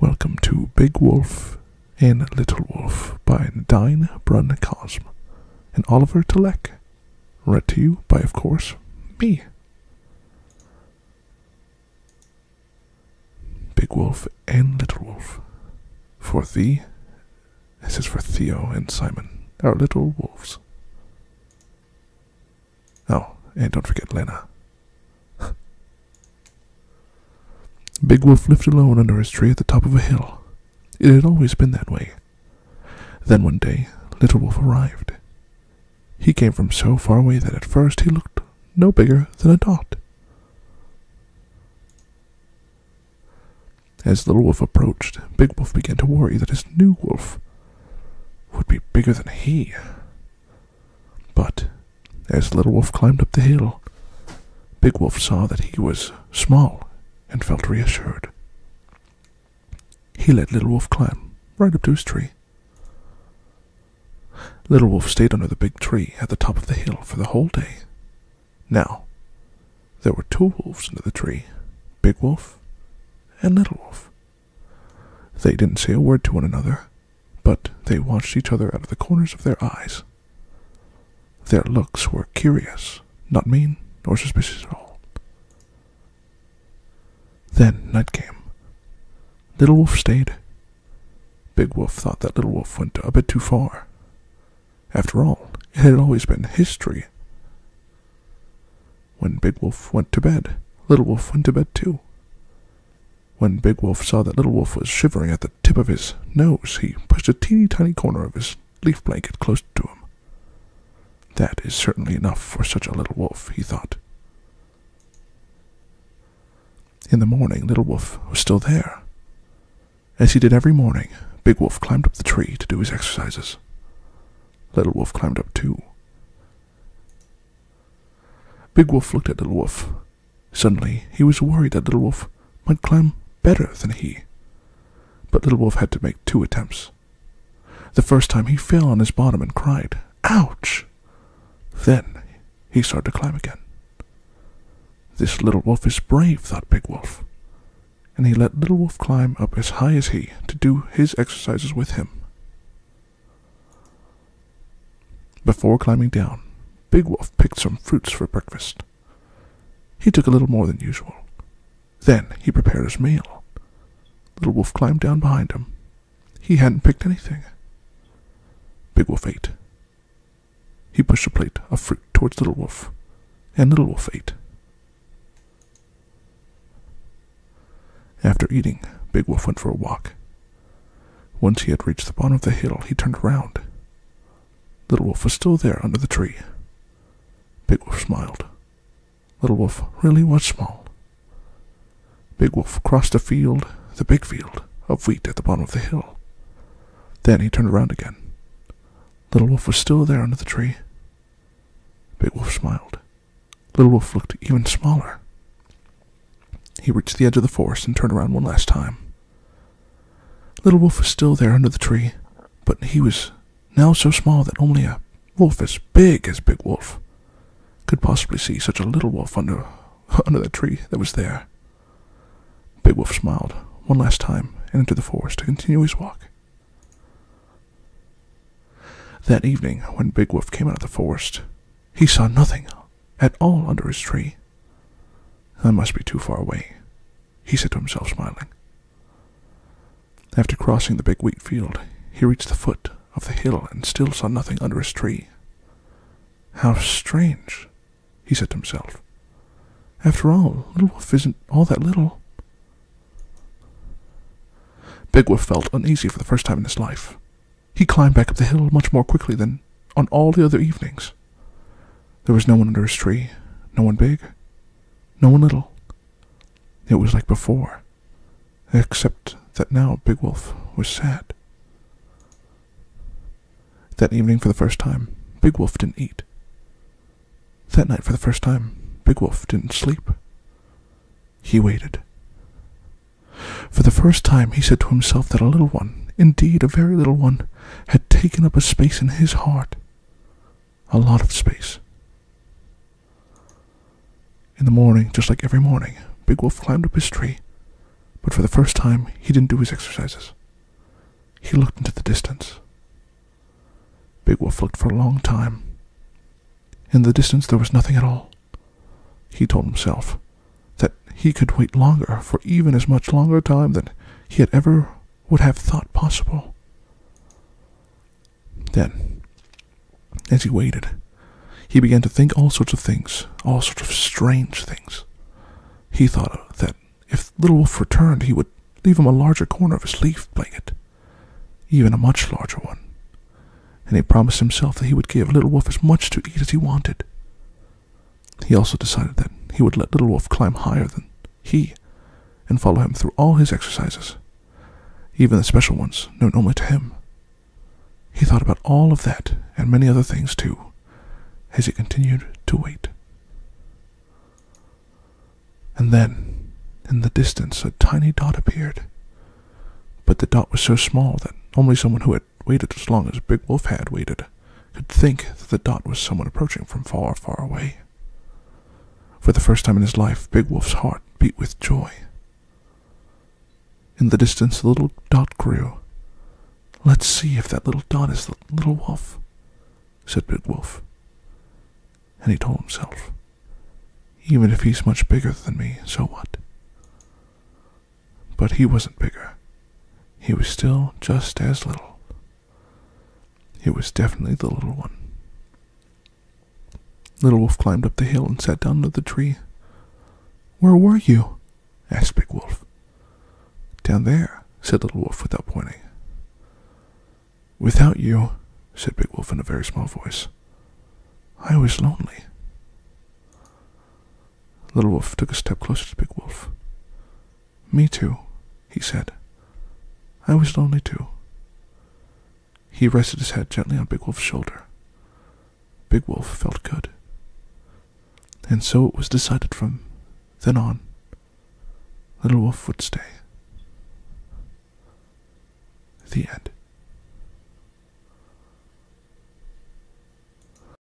Welcome to Big Wolf and Little Wolf by Nadine Brun Cosm and Oliver Telek. Read to you by, of course, me. Big Wolf and Little Wolf. For thee, this is for Theo and Simon, our little wolves. Oh, and don't forget Lena. Big Wolf lived alone under his tree at the top of a hill. It had always been that way. Then one day, Little Wolf arrived. He came from so far away that at first he looked no bigger than a dot. As Little Wolf approached, Big Wolf began to worry that his new wolf would be bigger than he. But as Little Wolf climbed up the hill, Big Wolf saw that he was small and felt reassured. He let Little Wolf climb right up to his tree. Little Wolf stayed under the big tree at the top of the hill for the whole day. Now, there were two wolves under the tree, Big Wolf and Little Wolf. They didn't say a word to one another, but they watched each other out of the corners of their eyes. Their looks were curious, not mean or suspicious at all. Then night came. Little Wolf stayed. Big Wolf thought that Little Wolf went a bit too far. After all, it had always been his tree. When Big Wolf went to bed, Little Wolf went to bed too. When Big Wolf saw that Little Wolf was shivering at the tip of his nose, he pushed a teeny tiny corner of his leaf blanket close to him. That is certainly enough for such a little wolf, he thought. In the morning, Little Wolf was still there. As he did every morning, Big Wolf climbed up the tree to do his exercises. Little Wolf climbed up too. Big Wolf looked at Little Wolf. Suddenly, he was worried that Little Wolf might climb better than he. But Little Wolf had to make two attempts. The first time he fell on his bottom and cried, "Ouch!" Then he started to climb again. This little wolf is brave, thought Big Wolf, and he let Little Wolf climb up as high as he to do his exercises with him. Before climbing down, Big Wolf picked some fruits for breakfast. He took a little more than usual. Then he prepared his meal. Little Wolf climbed down behind him. He hadn't picked anything. Big Wolf ate. He pushed a plate of fruit towards Little Wolf, and Little Wolf ate. After eating, Big Wolf went for a walk. Once he had reached the bottom of the hill, he turned around. Little Wolf was still there under the tree. Big Wolf smiled. Little Wolf really was small. Big Wolf crossed the field, the big field of wheat at the bottom of the hill. Then he turned around again. Little Wolf was still there under the tree. Big Wolf smiled. Little Wolf looked even smaller. He reached the edge of the forest and turned around one last time. Little Wolf was still there under the tree, but he was now so small that only a wolf as big as Big Wolf could possibly see such a little wolf under the tree that was there. Big Wolf smiled one last time and entered the forest to continue his walk. That evening, when Big Wolf came out of the forest, he saw nothing at all under his tree. I must be too far away, he said to himself, smiling. After crossing the big wheat field, he reached the foot of the hill and still saw nothing under his tree. How strange, he said to himself. After all, Little Wolf isn't all that little. Big Wolf felt uneasy for the first time in his life. He climbed back up the hill much more quickly than on all the other evenings. There was no one under his tree, no one big, no one little. It was like before, except that now Big Wolf was sad. That evening, for the first time, Big Wolf didn't eat. That night, for the first time, Big Wolf didn't sleep. He waited. For the first time, he said to himself that a little one, indeed a very little one, had taken up a space in his heart. A lot of space. In the morning, just like every morning, Big Wolf climbed up his tree, But for the first time, he didn't do his exercises. He looked into the distance. Big Wolf looked for a long time. In the distance, there was nothing at all. He told himself that he could wait longer for even as much longer time than he had ever would have thought possible. Then, as he waited, he began to think all sorts of things, all sorts of strange things. He thought that if Little Wolf returned, he would leave him a larger corner of his leaf blanket, even a much larger one, and he promised himself that he would give Little Wolf as much to eat as he wanted. He also decided that he would let Little Wolf climb higher than he and follow him through all his exercises, even the special ones known only to him. He thought about all of that and many other things too, as he continued to wait. And then, in the distance, a tiny dot appeared. But the dot was so small that only someone who had waited as long as Big Wolf had waited could think that the dot was someone approaching from far, far away. For the first time in his life, Big Wolf's heart beat with joy. In the distance, the little dot grew. "Let's see if that little dot is the Little Wolf," said Big Wolf. And he told himself, "Even if he's much bigger than me, so what?" But he wasn't bigger. He was still just as little. It was definitely the little one. Little Wolf climbed up the hill and sat down under the tree. "Where were you?" asked Big Wolf. "Down there," said Little Wolf without pointing. "Without you," said Big Wolf in a very small voice, "I was lonely." Little Wolf took a step closer to Big Wolf. "Me too," he said. "I was lonely too." He rested his head gently on Big Wolf's shoulder. Big Wolf felt good. And so it was decided from then on, Little Wolf would stay. The end.